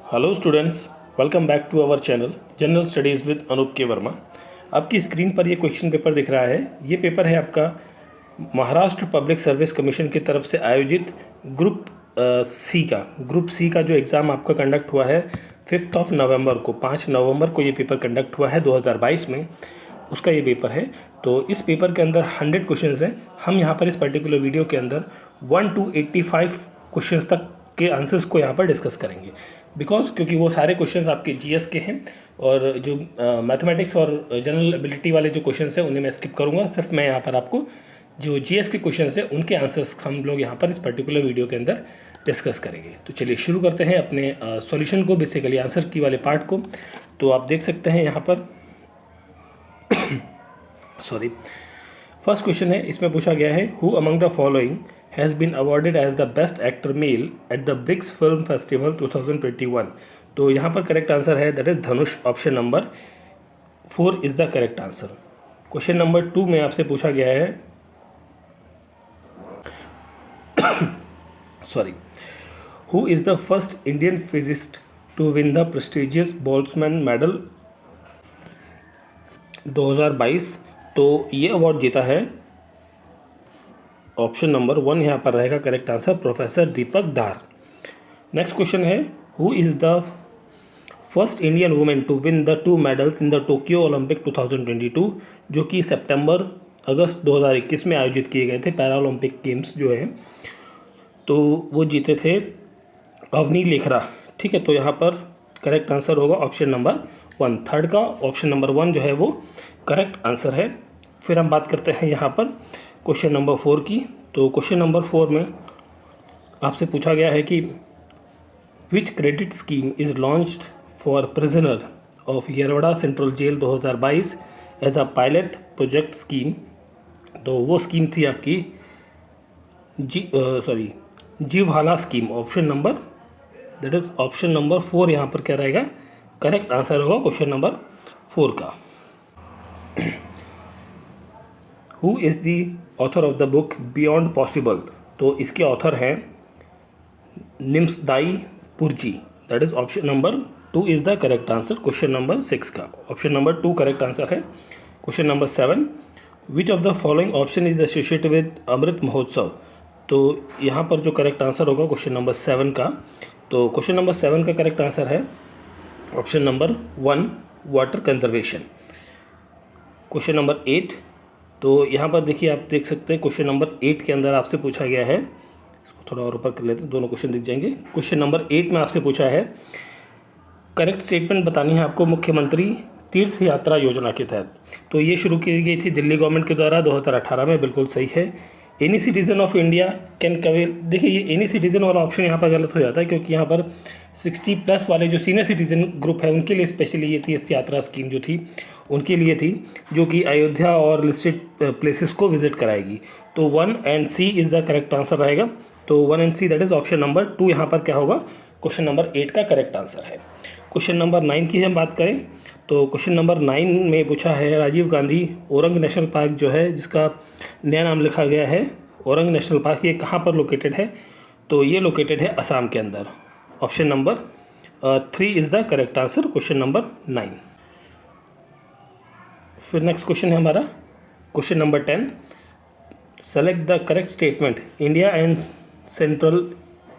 Hello students, welcome back to our channel general studies with Anoop K Verma. आपकी screen पर ये question paper दिख रहा है। ये पेपर है आपका महाराष्ट्र पब्लिक सर्विस कमीशन की तरफ से आयोजित ग्रुप सी का जो एग्ज़ाम आपका कंडक्ट हुआ है 5 नवंबर को, 5 नवंबर को ये पेपर कंडक्ट हुआ है 2022 में, उसका ये पेपर है। तो इस पेपर के अंदर 100 क्वेश्चंस हैं। हम यहाँ पर इस पर्टिकुलर वीडियो के अंदर 1 to 85 क्वेश्चंस तक के आंसर्स को यहाँ पर डिस्कस करेंगे। क्योंकि वो सारे क्वेश्चंस आपके जीएस के हैं और जो मैथमेटिक्स और जनरल एबिलिटी वाले जो क्वेश्चंस हैं उन्हें मैं स्किप करूँगा। सिर्फ मैं यहाँ पर आपको जो जीएस के क्वेश्चंस हैं उनके आंसर्स हम लोग यहाँ पर इस पर्टिकुलर वीडियो के अंदर डिस्कस करेंगे। तो चलिए शुरू करते हैं अपने सॉल्यूशन को, बेसिकली आंसर की वाले पार्ट को। तो आप देख सकते हैं यहाँ पर फर्स्ट क्वेश्चन है, इसमें पूछा गया है who among the following has been awarded as the best actor male at the BRICS film festival 2021। तो यहाँ पर करेक्ट आंसर है that is Dhanush. Option number 4 is the correct answer. Question number 2 में आपसे पूछा गया है who is the first Indian physicist to win the prestigious Boltzmann medal 2022। तो ये अवार्ड जीता है, ऑप्शन नंबर 1 यहाँ पर रहेगा correct answer, professor Deepak Dhar. Next question है who is the first Indian women to win the 2 medals in the Tokyo Olympic 2022, जो कि सितंबर अगस्त 2021 में आयोजित किए गए थे पैरा ओलंपिक गेम्स जो है। तो वो जीते थे अवनी लेखरा। ठीक है, तो यहाँ पर करेक्ट आंसर होगा ऑप्शन नंबर 1। थर्ड का ऑप्शन नंबर 1 जो है वो करेक्ट आंसर है। फिर हम बात करते हैं यहाँ पर क्वेश्चन नंबर 4 की। तो क्वेश्चन नंबर 4 में आपसे पूछा गया है कि which credit scheme is launched for prisoner of Yerwada central jail 2022 as a pilot project scheme. तो वो स्कीम थी आपकी Jivhala scheme. Option number that is option number 4 यहाँ पर क्या रहेगा करेक्ट आंसर होगा क्वेश्चन नंबर 4 का। Who is the author of the book beyond possible. तो इसके ऑथर हैं Nimsdai Purja. That is option number 2 is the correct answer question number 6 का। ऑप्शन नंबर 2 करेक्ट आंसर है। Question number 7 which of the following option is associated with Amrit Mahotsav. तो यहाँ पर जो correct answer होगा क्वेश्चन नंबर 7 का। तो क्वेश्चन नंबर 7 का करेक्ट आंसर है option number 1 water conservation. Question number 8, तो यहाँ पर देखिए आप देख सकते हैं क्वेश्चन नंबर 8 के अंदर आपसे पूछा गया है, इसको थोड़ा और ऊपर कर लेते हैं, दोनों क्वेश्चन दिख जाएंगे। क्वेश्चन नंबर 8 में आपसे पूछा है करेक्ट स्टेटमेंट बतानी है आपको मुख्यमंत्री तीर्थ यात्रा योजना के तहत। तो ये शुरू की गई थी दिल्ली गवर्नमेंट के द्वारा 2018 में, बिल्कुल सही है। Any citizen of India can avail, देखिए ये एनी सिटीज़न वाला ऑप्शन यहाँ पर गलत हो जाता है क्योंकि यहाँ पर 60+ वाले जो सीनियर सिटीज़न ग्रुप है उनके लिए स्पेशली ये तीर्थ यात्रा स्कीम जो थी उनके लिए थी, जो कि अयोध्या और लिस्टेड प्लेसेस को विजिट कराएगी। तो 1 and C is the correct answer रहेगा। तो 1 and C that is option number 2 यहाँ पर क्या होगा क्वेश्चन नंबर 8 का करेक्ट आंसर है। क्वेश्चन नंबर 9 की हम बात करें तो क्वेश्चन नंबर 9 में पूछा है राजीव गांधी औरंग नेशनल पार्क जो है, जिसका नया नाम लिखा गया है औरंग नेशनल पार्क, ये कहाँ पर लोकेटेड है। तो ये लोकेटेड है असम के अंदर। Option number 3 is the correct answer question number 9। फिर नेक्स्ट क्वेश्चन है हमारा question number 10, select the correct statement India and central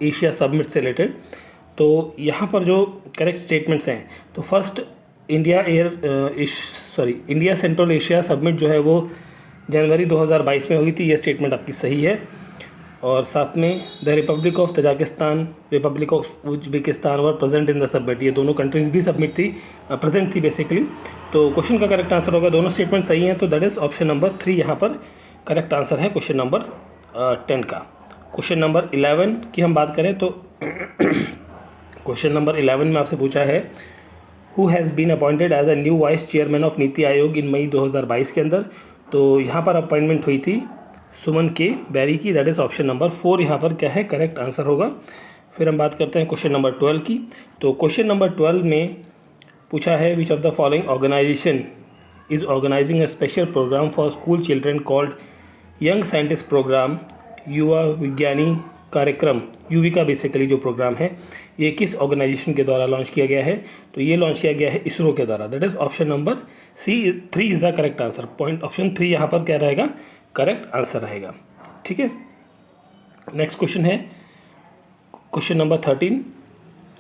Asia submit से रिलेटेड। तो यहाँ पर जो करेक्ट स्टेटमेंट्स हैं, तो first India central Asia submit जो है वो जनवरी 2022 में हुई थी, ये स्टेटमेंट आपकी सही है। और साथ में the Republic of Tajikistan, Republic of Uzbekistan were present in the submit, ये दोनों कंट्रीज़ भी सबमिट थी, प्रेजेंट थी बेसिकली। तो क्वेश्चन का करेक्ट आंसर होगा, दोनों स्टेटमेंट सही हैं, तो दैट इज़ ऑप्शन नंबर 3 यहाँ पर करेक्ट आंसर है क्वेश्चन नंबर 10 का। क्वेश्चन नंबर 11 की हम बात करें तो क्वेश्चन नंबर 11 में आपसे पूछा है who has been appointed as a new vice chairman of NITI Aayog इन मई 2022 के अंदर। तो यहाँ पर अपॉइंटमेंट हुई थी सुमन के बैरी की। दैट इज़ ऑप्शन नंबर 4 यहाँ पर क्या है करेक्ट आंसर होगा। फिर हम बात करते हैं क्वेश्चन नंबर 12 की। तो क्वेश्चन नंबर 12 में पूछा है which of the following organization is organizing a special program for school children called young scientist program युवा विज्ञानी कार्यक्रम युविका बेसिकली जो प्रोग्राम है ये किस ऑर्गेनाइजेशन के द्वारा लॉन्च किया गया है? तो ये लॉन्च किया गया है इसरो के द्वारा। That is option number C 3 is the correct answer. Point option 3 यहाँ पर क्या रहेगा? करेक्ट आंसर रहेगा। ठीक है, नेक्स्ट क्वेश्चन है question number 13।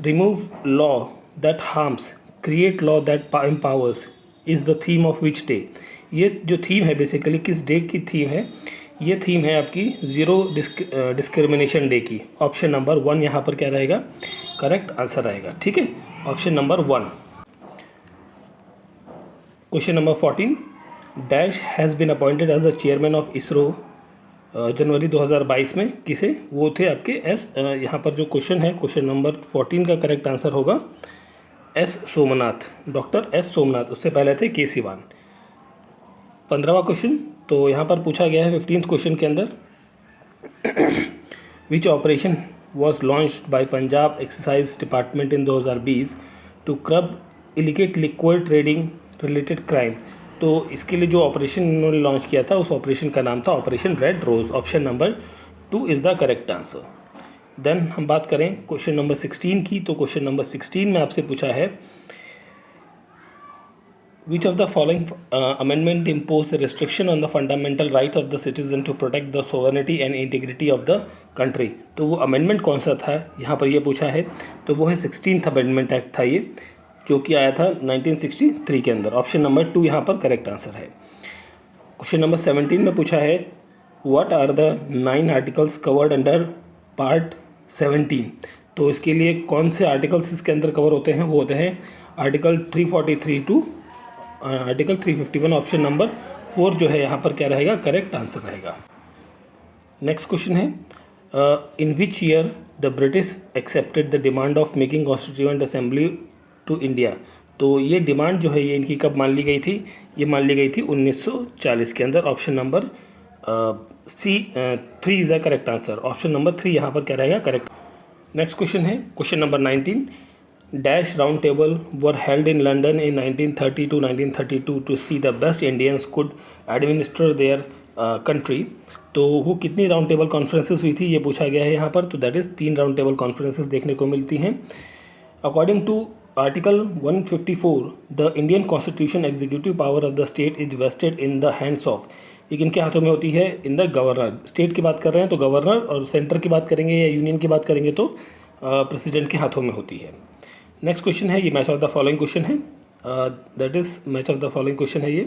Remove law that harms, create law that empowers is the theme of which day. ये जो थीम है बेसिकली किस डे की थीम है? ये थीम है आपकी ज़ीरो डिस्क्रिमिनेशन डे की। ऑप्शन नंबर 1 यहाँ पर क्या रहेगा? करेक्ट आंसर रहेगा। ठीक है, option number 1। Question number 14। Dash has been appointed as the chairman of ISRO January 2022 में। किसे? वो थे आपके एस, यहाँ पर जो क्वेश्चन है क्वेश्चन नंबर 14 का करेक्ट आंसर होगा S Somnath, doctor S Somnath. उससे पहले थे के सिवान। 15वां क्वेश्चन तो यहाँ पर पूछा गया है 15th क्वेश्चन के अंदर, which operation was launched by Punjab excise department in 2020 to curb illicit liquid trading related crime. तो इसके लिए जो ऑपरेशन इन्होंने लॉन्च किया था उस ऑपरेशन का नाम था operation red rose. Option number 2 is the correct answer. Then हम बात करें क्वेश्चन नंबर 16 की। तो क्वेश्चन नंबर 16 में आपसे पूछा है Which of the following amendment impose a restriction on the fundamental right of the citizen to protect the sovereignty and integrity of the country? तो वो अमेंडमेंट कौन सा था यहाँ पर ये पूछा है। तो वो है 16th अमेंडमेंट एक्ट था ये, जो कि आया था 1963 के अंदर। ऑप्शन नंबर 2 यहाँ पर करेक्ट आंसर है। क्वेश्चन नंबर 17 में पूछा है what are the 9 articles covered under part 17। तो इसके लिए कौन से आर्टिकल्स इसके अंदर कवर होते हैं? वो होते हैं article 343 to article 351। Option number 4 जो है यहाँ पर क्या रहेगा? करेक्ट आंसर रहेगा। नेक्स्ट क्वेश्चन है in which year the British accepted the demand of making constituent assembly to India. तो ये डिमांड जो है ये इनकी कब मान ली गई थी? ये मान ली गई थी 1940 के अंदर। Option number C 3 is the correct answer. Option number 3 यहाँ पर क्या रहेगा? करेक्ट। नेक्स्ट क्वेश्चन है question number 19। Dash round table were held in London in 1930 to 1932 to see the best Indians could administer their country। तो वो कितनी round table conferences हुई थी ये पूछा गया है यहाँ पर। तो that is 3 round table conferences देखने को मिलती हैं। According to article 154 the Indian constitution executive power of the state is vested in the hands of. ये किनके हाथों में होती है? In the governor. स्टेट की बात कर रहे हैं तो गवर्नर, और सेंटर की बात करेंगे या यूनियन की बात करेंगे तो प्रेसिडेंट के हाथों में होती है। नेक्स्ट क्वेश्चन है ये match of the following question है। That is match of the following question है ये।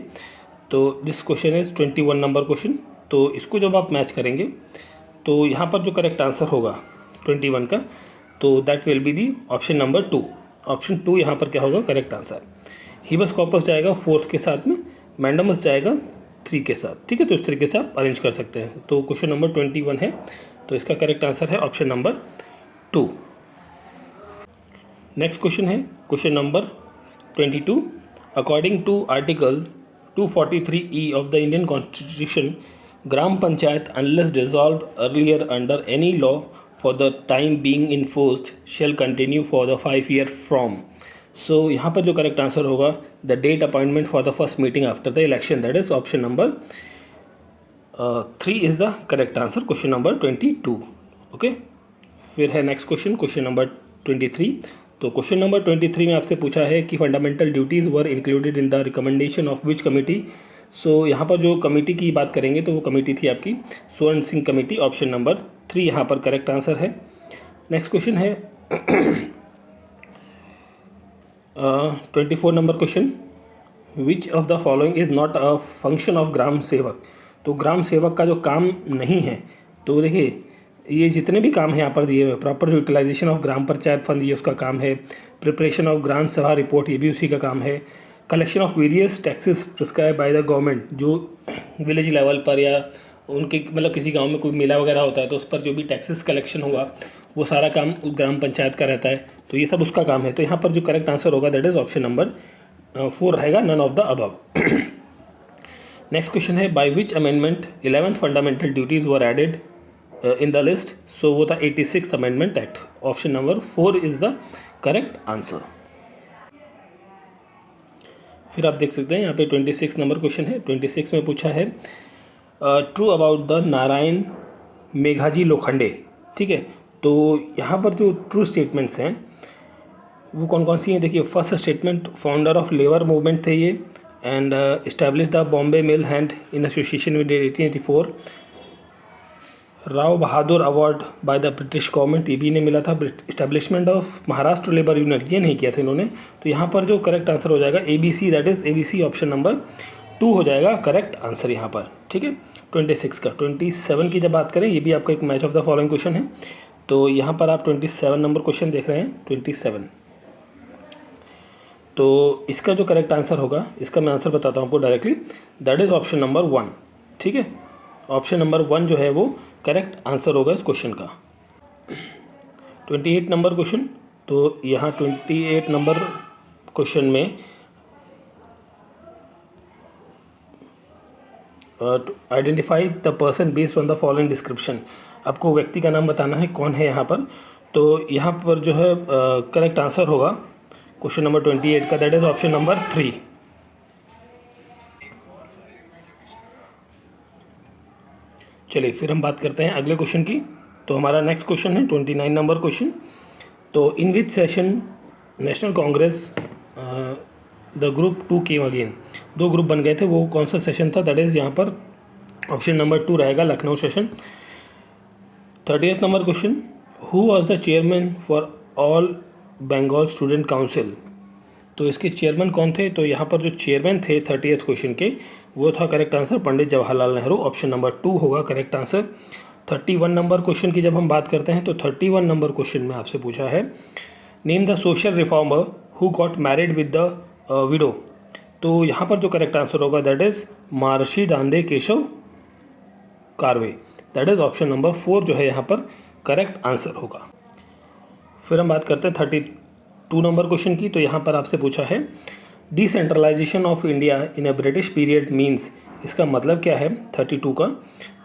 तो this question is 21 number question. तो इसको जब आप मैच करेंगे तो यहाँ पर जो करेक्ट आंसर होगा 21 का, तो that will be the option number 2। Option 2 यहाँ पर क्या होगा? Correct answer. हिबस कॉर्पस जाएगा 4th के साथ में, मैंडमस जाएगा 3 के साथ। ठीक है, तो इस तरीके से आप अरेंज कर सकते हैं। तो क्वेश्चन नंबर 21 है, तो इसका करेक्ट आंसर है ऑप्शन नंबर 2। नेक्स्ट क्वेश्चन है question number 22। According to article 243E of the Indian constitution, gram panchayat unless dissolved earlier under any law for the time being inforced shall continue for the 5 year from. So यहाँ पर जो correct answer होगा the date appointment for the first meeting after the election. That is option number 3 is the correct answer. Question number 22। Okay, फिर है next question question number 23। तो question number 23 में आपसे पूछा है कि fundamental duties were included in the recommendation of which committee. So यहाँ पर जो कमेटी की बात करेंगे तो वो कमेटी थी आपकी स्वर्ण सिंह कमेटी। ऑप्शन नंबर 3 यहाँ पर करेक्ट आंसर है। नेक्स्ट क्वेश्चन है 24 number question. Which of the following is not a function of gram sevak. तो ग्राम सेवक का जो काम नहीं है, तो देखिए ये जितने भी काम हैं यहाँ पर दिए हुए, proper utilization of gram panchayat fund ये उसका काम है, प्रिपरेशन ऑफ ग्राम सभा रिपोर्ट ये भी उसी का काम है, collection of various taxes prescribe by the government, जो विलेज लेवल पर या उनके मतलब किसी गांव में कोई मेला वगैरह होता है तो उस पर जो भी टैक्सेस कलेक्शन होगा वो सारा काम ग्राम पंचायत का रहता है। तो ये सब उसका काम है। तो यहाँ पर जो करेक्ट आंसर होगा दैट इज़ ऑप्शन नंबर 4 रहेगा, none of the above. Next question है by which amendment 11th fundamental duties were added in the list. So वो था 86th amendment act. Option number 4 is the correct answer. फिर आप देख सकते हैं यहाँ पे 26 नंबर क्वेश्चन है। 26 में पूछा है true about the Narayan Meghaji Lokhande. ठीक है। तो यहाँ पर जो ट्रू स्टेटमेंट्स हैं वो कौन कौन सी हैं, देखिए first statement, founder of labour movement थे ये, and establish the Bombay mill hand in association with 1884। Rao Bahadur award by the British government, ये भी इन्हें मिला था। Establishment of Maharashtra labour union, ये नहीं किया था इन्होंने। तो यहाँ पर जो करेक्ट आंसर हो जाएगा ABC, that is ABC option number 2 हो जाएगा करेक्ट आंसर यहाँ पर, ठीक है। 26 का 27 की जब बात करें, ये भी आपका एक match of the following question है। तो यहाँ पर आप 27 नंबर क्वेश्चन देख रहे हैं, 27। तो इसका जो करेक्ट आंसर होगा, इसका मैं आंसर बताता हूँ आपको directly, that is option number 1, ठीक है। ऑप्शन नंबर 1 जो है वो करेक्ट आंसर होगा इस क्वेश्चन का। 28 नंबर क्वेश्चन, तो यहाँ 28 नंबर क्वेश्चन में identify the person based on the following description, आपको व्यक्ति का नाम बताना है, कौन है यहाँ पर। तो यहाँ पर जो है करेक्ट आंसर होगा क्वेश्चन नंबर 28 का, दैट इज ऑप्शन नंबर 3। चलिए फिर हम बात करते हैं अगले क्वेश्चन की। तो हमारा नेक्स्ट क्वेश्चन है 29 नंबर क्वेश्चन। तो in which session National Congress the group 2 came again, 2 group बन गए थे, वो कौन सा सेशन था, दैट इज़ यहाँ पर ऑप्शन नंबर 2 रहेगा, Lucknow session. 30th number question, who was the chairman for all Bengal student council, तो इसके चेयरमैन कौन थे। तो यहाँ पर जो चेयरमैन थे 30th क्वेश्चन के, वो था correct answer Pandit Jawaharlal Nehru, option number 2 होगा करेक्ट आंसर। 31 नंबर क्वेश्चन की जब हम बात करते हैं, तो 31 नंबर क्वेश्चन में आपसे पूछा है, name the social reformer who got married with the widow, तो यहाँ पर जो करेक्ट आंसर होगा दैट इज महर्षि दांडे Keshav Karve, that is option number 4 जो है यहाँ पर करेक्ट आंसर होगा। फिर हम बात करते हैं 32 नंबर क्वेश्चन की। तो यहाँ पर आपसे पूछा है, decentralization of India in a British period means, इसका मतलब क्या है 32 का।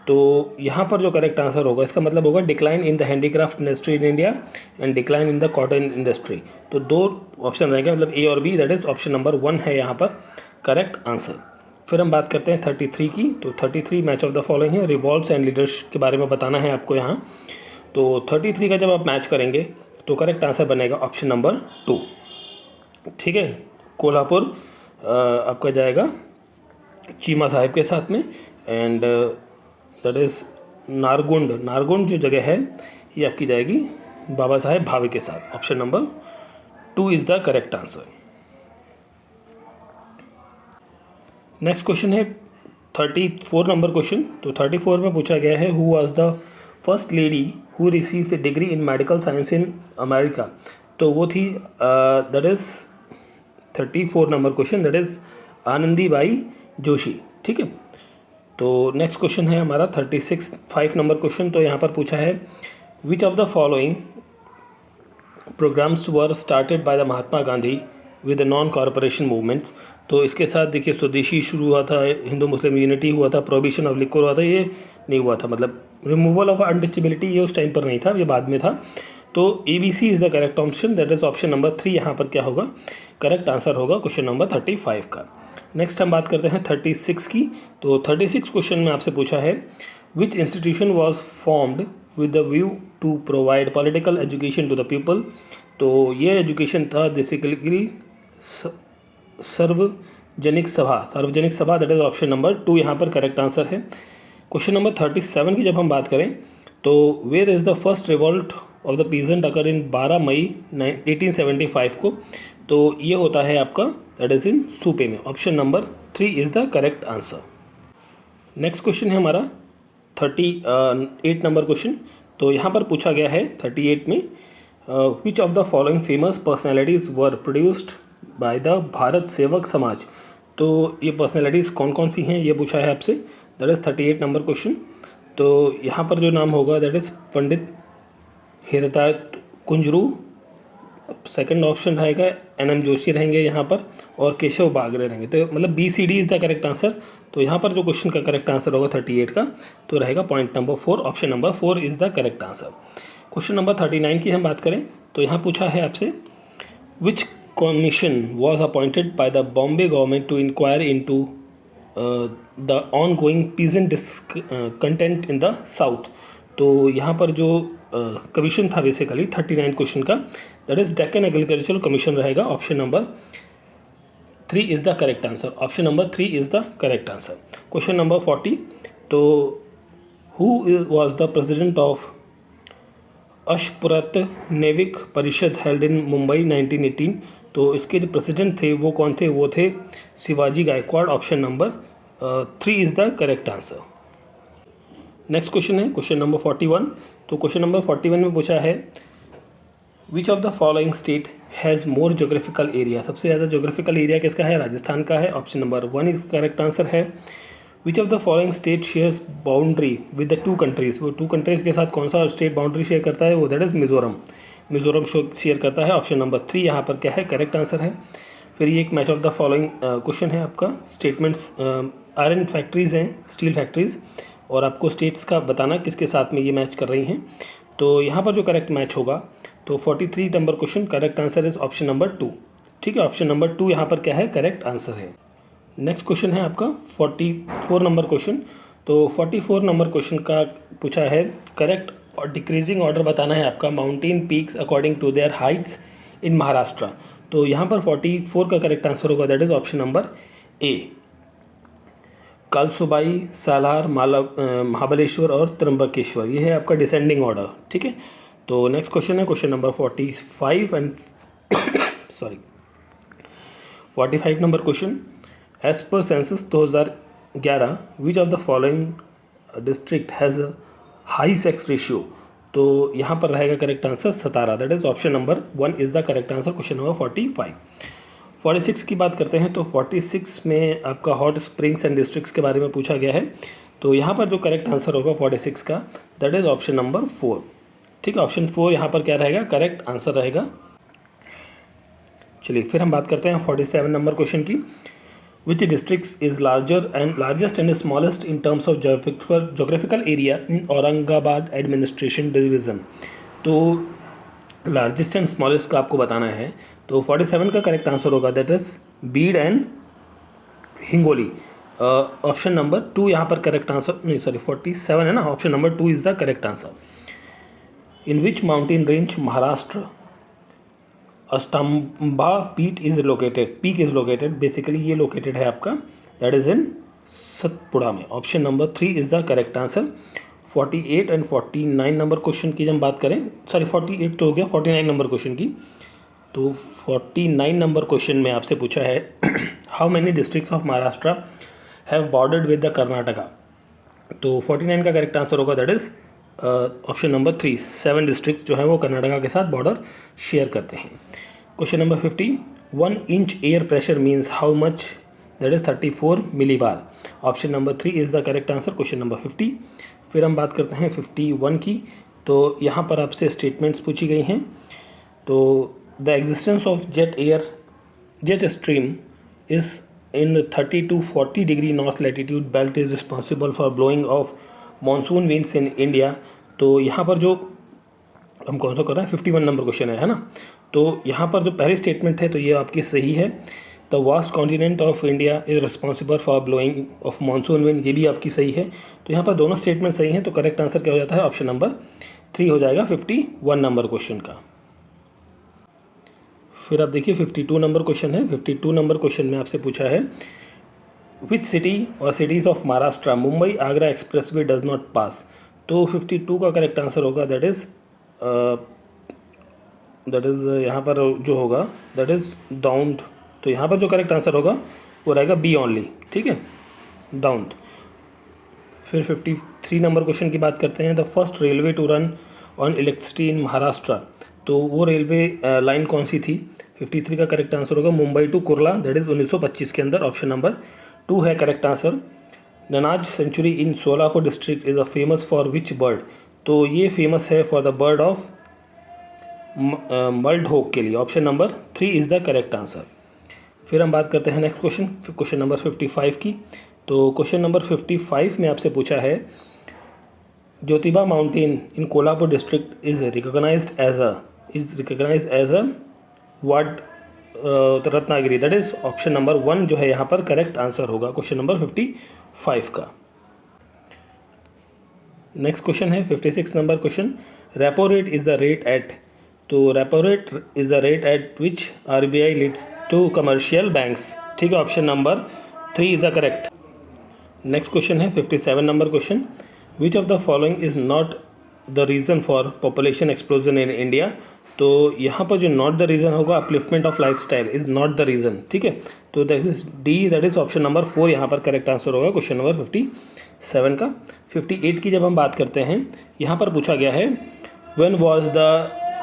तो यहाँ पर जो करेक्ट आंसर होगा, इसका मतलब होगा decline in the handicraft industry in India and decline in the cotton industry. तो 2 ऑप्शन रहेंगे, मतलब A और B, that is option number 1 है यहाँ पर करेक्ट आंसर। फिर हम बात करते हैं 33 की। तो 33 मैच ऑफ द फॉलोइंग है, रिवॉल्ट्स एंड लीडर्स के बारे में बताना है आपको यहाँ। तो 33 का जब आप मैच करेंगे तो करेक्ट आंसर बनेगा ऑप्शन नंबर 2, ठीक है। कोल्हापुर आपका जाएगा चीमा साहिब के साथ में, एंड दैट इज़ नारगुंड जो जगह है ये आपकी जाएगी बाबा साहेब भावे के साथ, option number 2 is the correct answer. Next question है 34 नंबर क्वेश्चन। तो 34 में पूछा गया है, who was the first lady who received the degree in medical science in America, तो वो थी that is 34 number question, that is Anandibai Joshi, ठीक है। तो नेक्स्ट क्वेश्चन है हमारा 5 नंबर क्वेश्चन। तो यहाँ पर पूछा है, which of the following programmes were started by the Mahatma Gandhi with non corporation movements, तो इसके साथ देखिए स्वदेशी शुरू हुआ था, हिंदू मुस्लिम यूनिटी हुआ था, प्रोहिबिशन ऑफ लिक्वर हुआ था, ये नहीं हुआ था, मतलब रिमूवल ऑफ अनटचेबिलिटी ये उस टाइम पर नहीं था, ये बाद में था। तो ABC is the correct option, that is option number 3 यहाँ पर क्या होगा करेक्ट आंसर होगा क्वेश्चन नंबर 35 का। नेक्स्ट हम बात करते हैं 36 की। तो 36 क्वेश्चन में आपसे पूछा है, which institution was formed with the view to provide political education to the people, तो ये एजुकेशन था बेसिकली सार्वजनिक सभा, दैट इज ऑप्शन नंबर 2 यहाँ पर करेक्ट आंसर है। क्वेश्चन नंबर 37 की जब हम बात करें, तो where is the first revolt of the peasant occur in 12 May 1875 को, तो ये होता है आपका दैट इज़ इन सूपे में, option number 3 is the correct answer. Next question है हमारा 38 नंबर क्वेश्चन। तो यहाँ पर पूछा गया है 38 में, विच of the following famous personalities were produced by the Bharat सेवक समाज, तो ये पर्सनैलिटीज़ कौन कौन सी हैं ये पूछा है आपसे, दैट इज़ 38 नंबर क्वेश्चन। तो यहाँ पर जो नाम होगा दैट इज़ पंडित हिरतायत कुंजरू, सेकंड ऑप्शन रहेगा NM जोशी रहेंगे यहाँ पर, और केशव बागरे रहेंगे, तो मतलब BCD is the correct answer. तो यहाँ पर जो क्वेश्चन का करेक्ट आंसर होगा 38 का, तो रहेगा point number 4, option number 4 is the correct answer. Question number 39 की हम बात करें, तो यहाँ पूछा है आपसे, which commission was appointed by the Bombay government to inquire into the on going peasant content in the south, तो यहाँ पर जो कमीशन था बेसिकली 39 क्वेश्चन का, that is Deccan agricultural commission रहेगा। Option number 3 is the correct answer. Option number 3 is the correct answer. Question number 40, तो who was the president of अशपुरत नेविक परिषद हेल्ड इन मुंबई 1918? तो इसके जो प्रेसिडेंट थे वो कौन थे? वो थे Shivaji Gaikwad. Option number 3 is the correct answer. Next question है क्वेश्चन नंबर 41। तो क्वेश्चन नंबर 41 में पूछा है which of the following state has more geographical area? सबसे ज़्यादा जोग्राफिकल एरिया किसका है? राजस्थान का है। Option number 1 is correct answer है। Which of the following state shares boundary with the 2 countries? वो 2 कंट्रीज़ के साथ कौन सा स्टेट बाउंड्री शेयर करता है? वो that is Mizoram. Mizoram share करता है। ऑप्शन नंबर 3 यहाँ पर क्या है? करेक्ट आंसर है। फिर ये एक match of the following question है आपका। स्टेटमेंट्स आयरन फैक्ट्रीज़ हैं, स्टील फैक्ट्रीज़, और आपको स्टेट्स का बताना किसके साथ में ये मैच कर रही हैं। तो यहाँ पर जो करेक्ट मैच होगा, तो 43 number question correct answer is option number 2। ठीक है, ऑप्शन नंबर 2 यहाँ पर क्या है? करेक्ट आंसर है। नेक्स्ट क्वेश्चन है आपका 44 नंबर क्वेश्चन। तो 44 नंबर क्वेश्चन का पूछा है करेक्ट और डिक्रीजिंग ऑर्डर बताना है आपका mountain peaks according to their heights in Maharashtra. तो यहाँ पर 44 का करेक्ट आंसर होगा, that is option number A, Kalsubai, Salher, Mahabaleshwar और त्र्यंबकेश्वर। ये है आपका डिसेंडिंग ऑर्डर। ठीक है, तो नेक्स्ट क्वेश्चन है question number 45 and sorry 45 number question. As per census 2011 which of the following district has high sex ratio? तो यहाँ पर रहेगा correct answer Satara, that is option number 1 is the correct answer. Question number 45। 46 की बात करते हैं तो 46 में आपका हॉट स्प्रिंग्स एंड डिस्ट्रिक्ट्स के बारे में पूछा गया है। तो यहाँ पर जो करेक्ट आंसर होगा 46 का, दैट इज ऑप्शन नंबर 4। ठीक है, ऑप्शन 4 यहाँ पर क्या रहेगा? करेक्ट आंसर रहेगा। चलिए फिर हम बात करते हैं 47 नंबर क्वेश्चन की। Which districts is largest and smallest in terms of geographical area in Aurangabad administration division? तो लार्जेस्ट एंड स्मॉलेस्ट का आपको बताना है। तो 47 का करेक्ट आंसर होगा, that is Beed and Hingoli. Option number 2 यहाँ पर करेक्ट आंसर, नहीं सॉरी 47 है ना, option number 2 is the correct answer. In which mountain range Maharashtra Ashtamba peak is located? Basically ये लोकेटेड है आपका, दैट इज इन सतपुड़ा में। Option number 3 is the correct answer. 48 and 49 number question की जब हम बात करें, सॉरी 48 तो हो गया, 49 नंबर क्वेश्चन की। तो 49 नंबर क्वेश्चन में आपसे पूछा है how many districts of Maharashtra have bordered with the Karnataka? तो 49 का करेक्ट आंसर होगा, that is option number 3, 7 district जो है वो कर्नाटका के साथ बॉर्डर शेयर करते हैं। Question number 50, 1 inch air pressure means how much? That is 34 millibar. Option number 3 is the correct answer. Question number 50। फिर हम बात करते हैं 51 की। तो यहाँ पर आपसे स्टेटमेंट्स पूछी गई हैं। तो the existence of jet stream is in 30 to 40 degree north latitude belt is responsible for blowing of monsoon winds in India। तो यहाँ पर जो हम कौन सा कर रहे हैं, 51 नंबर क्वेश्चन है ना। तो यहाँ पर जो पहली स्टेटमेंट है तो ये आपकी सही है। The vast continent of India is responsible for blowing of monsoon wind, ये भी आपकी सही है। तो यहाँ पर दोनों स्टेटमेंट सही हैं, तो करेक्ट आंसर क्या हो जाता है? ऑप्शन नंबर 3 हो जाएगा 51 नंबर क्वेश्चन का। फिर आप देखिए 52 नंबर क्वेश्चन है। 52 नंबर क्वेश्चन में आपसे पूछा है विच सिटी और cities of Maharashtra Mumbai Agra expressway does not pass? तो 52 का करेक्ट आंसर होगा, दैट इज़ यहाँ पर जो होगा दैट इज़ दाउंड। तो यहाँ पर जो करेक्ट आंसर होगा वो रहेगा बी ओनली। ठीक है, दाउंड। फिर 53 नंबर क्वेश्चन की बात करते हैं। The first railway to run on electricity in Maharashtra, तो वो रेलवे लाइन कौन सी थी? 53 का करेक्ट आंसर होगा Mumbai to Kurla, that is 1925 के अंदर। ऑप्शन नंबर 2 है correct answer. Nannaj sanctuary in Solapur district is a famous for which bird? तो ये फेमस है फॉर द बर्ड ऑफ मल्ड होक के लिए। Option number 3 is the correct answer. फिर हम बात करते हैं नेक्स्ट क्वेश्चन, क्वेश्चन नंबर 55 की। तो क्वेश्चन नंबर 55 में आपसे पूछा है Jyotiba mountain in Kolhapur district is recognised as a word Ratnagiri, that is option number 1 जो है यहाँ पर करेक्ट आंसर होगा क्वेश्चन नंबर 55 का। नेक्स्ट क्वेश्चन है 56 number question. Repo rate is the rate at, तो repo rate is the rate at which RBI leads to commercial banks, ठीक है, option number 3 is the correct. Next question है 57 number question, which of the following is not the reason for population explosion in India, तो यहाँ पर जो not the reason होगा, upliftment of life style is not the reason, ठीक है, तो that is D, that is option number 4 यहाँ पर करेक्ट आंसर होगा क्वेश्चन नंबर 57 का। 58 की जब हम बात करते हैं, यहाँ पर पूछा गया है when was the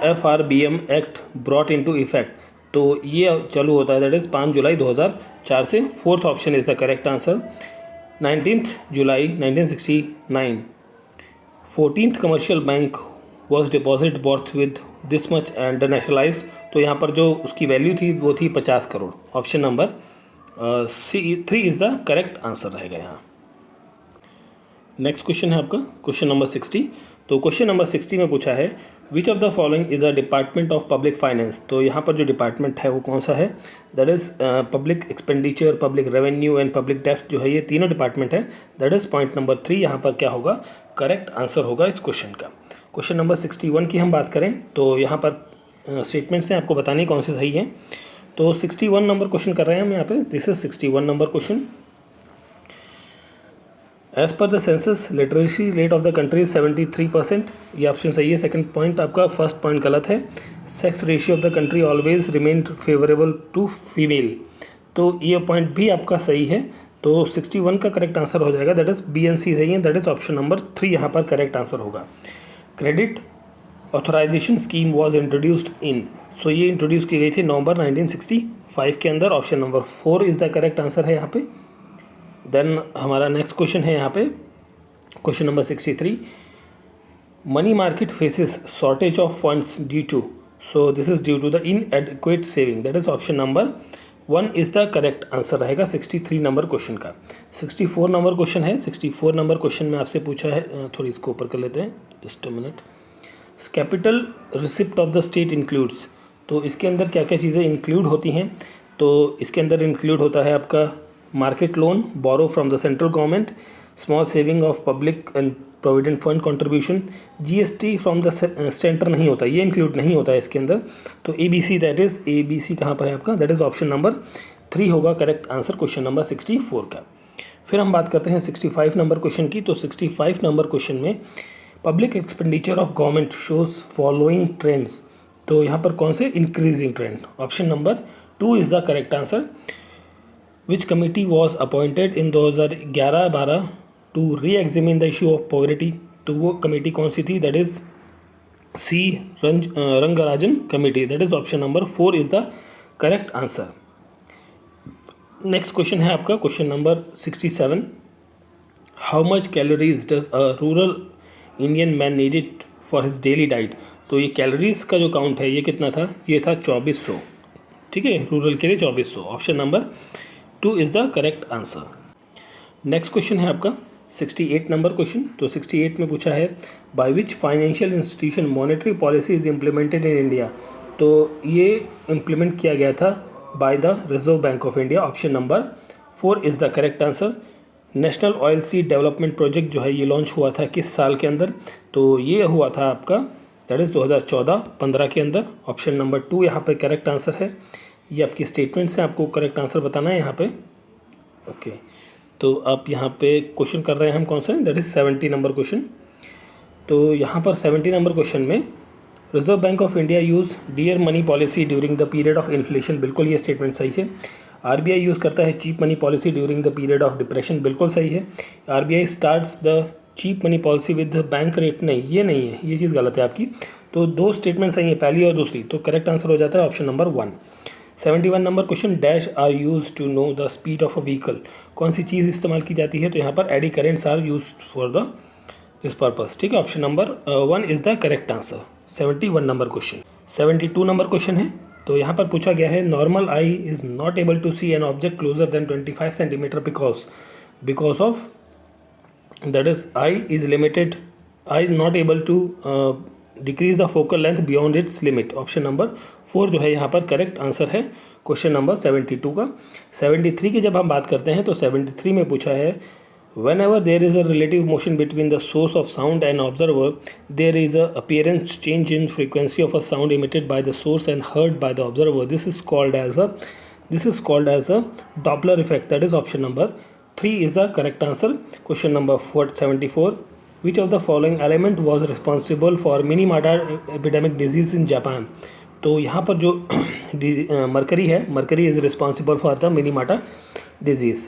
FRBM act brought into effect, तो ये चालू होता है, दैट इज़ 5 जुलाई 2004 से। Fourth option is the correct answer, 19 July 1969। 14th commercial bank was deposit worth with this much and nationalise, तो यहाँ पर जो उसकी वैल्यू थी वो थी 50 crore. Option number C3 is the correct answer रहेगा यहाँ। नेक्स्ट क्वेश्चन है आपका क्वेश्चन नंबर 60, तो क्वेश्चन नंबर 60 में पूछा है which of the following is a department of public finance, तो यहाँ पर जो डिपार्टमेंट है वो कौन सा है, that is public expenditure, public revenue and public डेफ्ट, जो है ये तीनों डिपार्टमेंट है, दैट इज़ पॉइंट नंबर 3 यहाँ पर क्या होगा, करेक्ट आंसर होगा इस क्वेश्चन का। क्वेश्चन नंबर 61 की हम बात करें तो यहाँ पर स्टेटमेंट्स हैं, आपको बतानी कौन से सही हैं, तो 61 नंबर क्वेश्चन कर रहे हैं हम यहाँ पे, this is 61 number question. As per the census literacy rate of the country is 73%, ये ऑप्शन सही है। सेकंड पॉइंट आपका, फर्स्ट पॉइंट गलत है। Sex ratio of the country always remain favourable to female, तो ये पॉइंट भी आपका सही है, तो 61 का करेक्ट आंसर हो जाएगा, that is B and C सही है, दैट इज़ ऑप्शन नंबर 3 यहाँ पर करेक्ट आंसर होगा। Credit authorisation scheme was introduced in, so ये इंट्रोड्यूस की गई थी नवंबर 1965 के अंदर, option number 4 is the correct answer है यहाँ पे। देन हमारा नेक्स्ट क्वेश्चन है यहाँ पे question number 63, money market faces shortage of funds due to, so this is due to the inadequate saving, that is option number 1 is the correct answer रहेगा 63 number question का। 64 number question है, 64 number question में आपसे पूछा है, थोड़ी इसको ऊपर कर लेते हैं, just a minute. Capital receipt of the state includes, तो इसके अंदर क्या क्या चीज़ें इंक्लूड होती हैं, तो इसके अंदर इंक्लूड होता है आपका market loan, borrow from the central government, small saving of public and provident fund contribution, GST from the centre नहीं होता, ये इंक्लूड नहीं होता है इसके अंदर, तो ABC, दैट इज़ ABC कहाँ पर है आपका, दैट इज़ ऑप्शन नंबर 3 होगा करेक्ट आंसर क्वेश्चन नंबर 64 का। फिर हम बात करते हैं 65 नंबर क्वेश्चन की, तो 65 नंबर क्वेश्चन में public expenditure of government shows following trends, तो यहाँ पर कौन से increasing trend, option number 2 is the correct answer. Which committee was appointed in 2011-12 to re examine the issue of poverty, तो वो कमेटी कौन सी थी, that is C Rangarajan committee, that is option number 4 is the correct answer. Next question है आपका question number 67, how much calories does a rural Indian man needed for his daily diet, तो ये calories का जो count है ये कितना था, ये था 2400, ठीक है, रूरल के लिए 2400, option number 2 is the correct answer. Next question है आपका 68 नंबर क्वेश्चन, तो 68 में पूछा है by which financial institution monetary policy is implemented in India, तो ये इम्प्लीमेंट किया गया था by the reserve Bank of India, option number 4 is the correct answer. National oil seed development project जो है ये लॉन्च हुआ था किस साल के अंदर, तो ये हुआ था आपका दैट इज़ 2014-15 के अंदर, ऑप्शन नंबर 2 यहाँ पे करेक्ट आंसर है। ये आपकी स्टेटमेंट्स हैं, आपको करेक्ट आंसर बताना है यहाँ पे, ओके। तो आप यहाँ पे क्वेश्चन कर रहे हैं हम कौन सा, दैट इज़ 70 नंबर क्वेश्चन, तो यहाँ पर 70 नंबर क्वेश्चन में Reserve Bank of India use dear money policy during the period of inflation, बिल्कुल ये स्टेटमेंट सही है। RBI यूज़ करता है cheap money policy during the period of depression, बिल्कुल सही है। RBI starts the cheap money policy with bank rate, नहीं ये नहीं है, ये चीज़ गलत है आपकी, तो दो स्टेटमेंट सही है, पहली और दूसरी, तो करेक्ट आंसर हो जाता है option number 1। 71 number question, dash are used to know the speed of a vehicle, कौन सी चीज़ इस्तेमाल की जाती है, तो यहाँ पर eddy currents are used for the this purpose, ठीक है, option number 1 is the correct answer. 71 number question. 72 number question है, तो यहाँ पर पूछा गया है normal eye is not able to see an object closer than 25 centimetre because of that is eye is limited, eye not able to decrease the focal length beyond its limit, option number 4 जो है यहाँ पर correct answer है question number 72 का। 73 की जब हम बात करते हैं तो 73 में पूछा है Whenever there is a relative motion between the source of sound and observer, there is a appearance change in frequency of a sound emitted by the source and heard by the observer. This is called as a Doppler effect. That is option number 3 is the correct answer. Question number 74. Which of the following element was responsible for Minamata epidemic disease in Japan? तो यहाँ पर जो mercury है, mercury is responsible for the Minamata disease.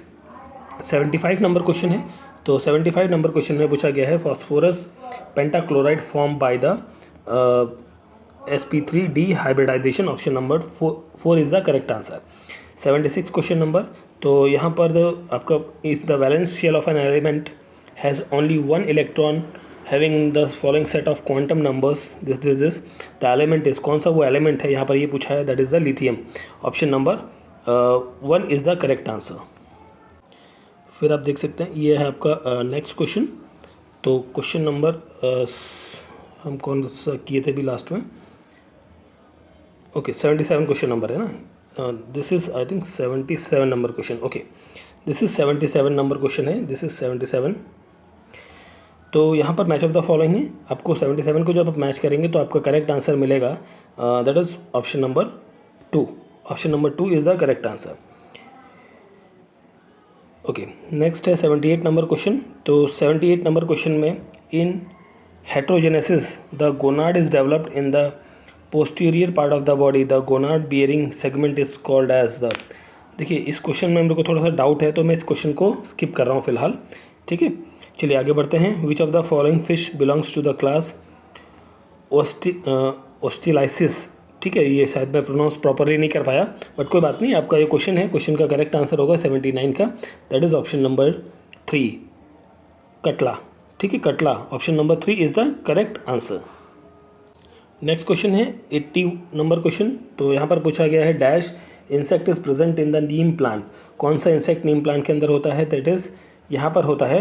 75 number question है. तो 75 number question में पूछा गया है phosphorus pentachloride form by the sp3d hybridization. Option number 4 is the correct answer. 76 question number. तो यहाँ पर आपका if the valence shell of an element has only one electron having the following set of quantum numbers, this the element is. कौन सा वो element है यहाँ पर ये पूछा है? That is the lithium. Option number 1 is the correct answer. फिर आप देख सकते हैं ये है आपका नेक्स्ट क्वेश्चन. तो क्वेश्चन नंबर हम कौन सा किए थे भी लास्ट में? ओके 77 क्वेश्चन नंबर है ना. This is I think 77 number question. Okay this is 77 number question है. This is 77. तो यहाँ पर मैच ऑफ द फॉलोइंग है. आपको 77 को जब आप मैच करेंगे तो आपका करेक्ट आंसर मिलेगा. That is option number 2. Option number 2 is the correct answer. Okay next है 78 नंबर क्वेश्चन. तो 78 नंबर क्वेश्चन में in heterogenesis the gonad is developed in the posterior part of the body. The gonad bearing segment is called as the. देखिए इस question में मेरे को थोड़ा सा डाउट है तो मैं इस क्वेश्चन को स्किप कर रहा हूँ फिलहाल. ठीक है चलिए आगे बढ़ते हैं. Which of the following fish belongs to the class Osteichthyes. ठीक है ये शायद मैं प्रोनाउंस प्रॉपरली नहीं कर पाया बट कोई बात नहीं. आपका ये क्वेश्चन है. क्वेश्चन का करेक्ट आंसर होगा 79 का. That is option number 3 catla. ठीक है catla. Option number 3 is the correct answer. Next question है 80 नंबर क्वेश्चन. तो यहाँ पर पूछा गया है dash insect is present in the Neem plant. कौन सा इंसेक्ट नीम प्लांट के अंदर होता है? दैट इज़ यहाँ पर होता है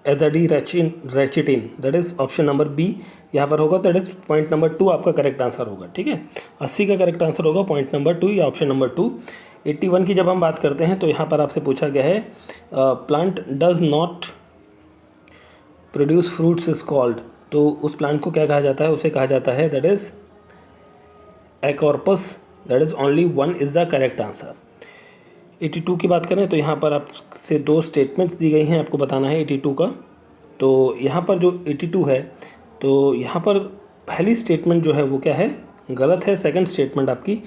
azadirachtin. That is option number B यहाँ पर होगा. दैट इज़ पॉइंट नंबर 2 आपका करेक्ट आंसर होगा. ठीक है 80 का करेक्ट आंसर होगा पॉइंट नंबर 2 या ऑप्शन नंबर 2. 81 की जब हम बात करते हैं तो यहाँ पर आपसे पूछा गया है plant does not produce fruits is called. तो उस प्लांट को क्या कहा जाता है? उसे कहा जाता है दैट इज़ एकॉर्पस. That is only 1 is the correct answer. 82 की बात करें तो यहाँ पर आपसे 2 स्टेटमेंट्स दी गई हैं. आपको बताना है 82 का. तो यहाँ पर जो 82 है तो यहाँ पर पहली स्टेटमेंट जो है वो क्या है? गलत है. सेकंड स्टेटमेंट आपकी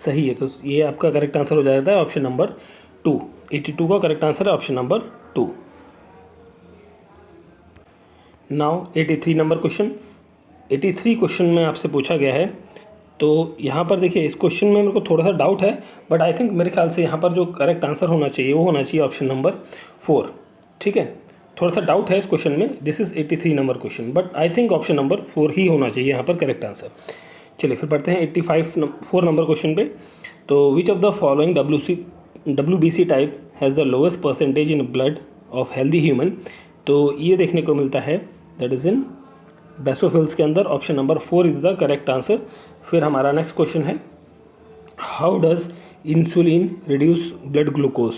सही है. तो ये आपका करेक्ट आंसर हो जाता है ऑप्शन नंबर 2. 82 का करेक्ट आंसर है option number 2. Now 83 number question. 83 question में आपसे पूछा गया है. तो यहाँ पर देखिए इस क्वेश्चन में मेरे को थोड़ा सा डाउट है बट आई थिंक मेरे ख्याल से यहाँ पर जो करेक्ट आंसर होना चाहिए वो होना चाहिए ऑप्शन नंबर 4. ठीक है थोड़ा सा डाउट है इस क्वेश्चन में. This is 83 number question but I think option number 4 ही होना चाहिए यहाँ पर करेक्ट आंसर. चलिए फिर पढ़ते हैं 4 नंबर क्वेश्चन पे. तो विच of the following WBC type has the lowest percentage in blood of healthy human. तो ये देखने को मिलता है दैट इज़ इन बेसोफिल्स के अंदर. Option number 4 is the correct answer. फिर हमारा नेक्स्ट क्वेश्चन है how does insulin reduce blood glucose.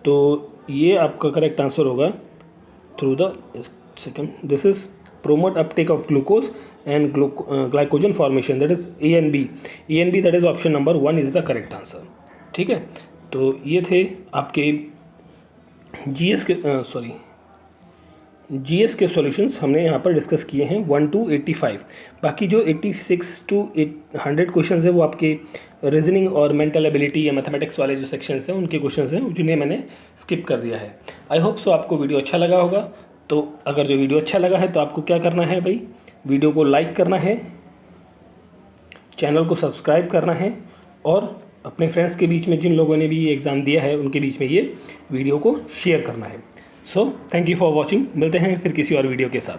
तो ये आपका करेक्ट आंसर होगा through the second. This is promote Uptake of glucose and glycogen formation. That is ANB. That is option number 1 is the correct answer. ठीक है तो ये थे आपके GS के सॉल्यूशंस हमने यहाँ पर डिस्कस किए हैं 1 to 85. बाकी जो 86 to 100 क्वेश्चंस है वो आपके रीजनिंग और मेंटल एबिलिटी या मैथमेटिक्स वाले जो सेक्शंस हैं उनके क्वेश्चंस हैं जिन्हें मैंने स्किप कर दिया है. आई होप सो आपको वीडियो अच्छा लगा होगा. तो अगर जो वीडियो अच्छा लगा है तो आपको क्या करना है भाई? वीडियो को लाइक करना है, चैनल को सब्सक्राइब करना है और अपने फ्रेंड्स के बीच में जिन लोगों ने भी ये एग्ज़ाम दिया है उनके बीच में ये वीडियो को शेयर करना है. So thank you for watching. मिलते हैं फिर किसी और वीडियो के साथ.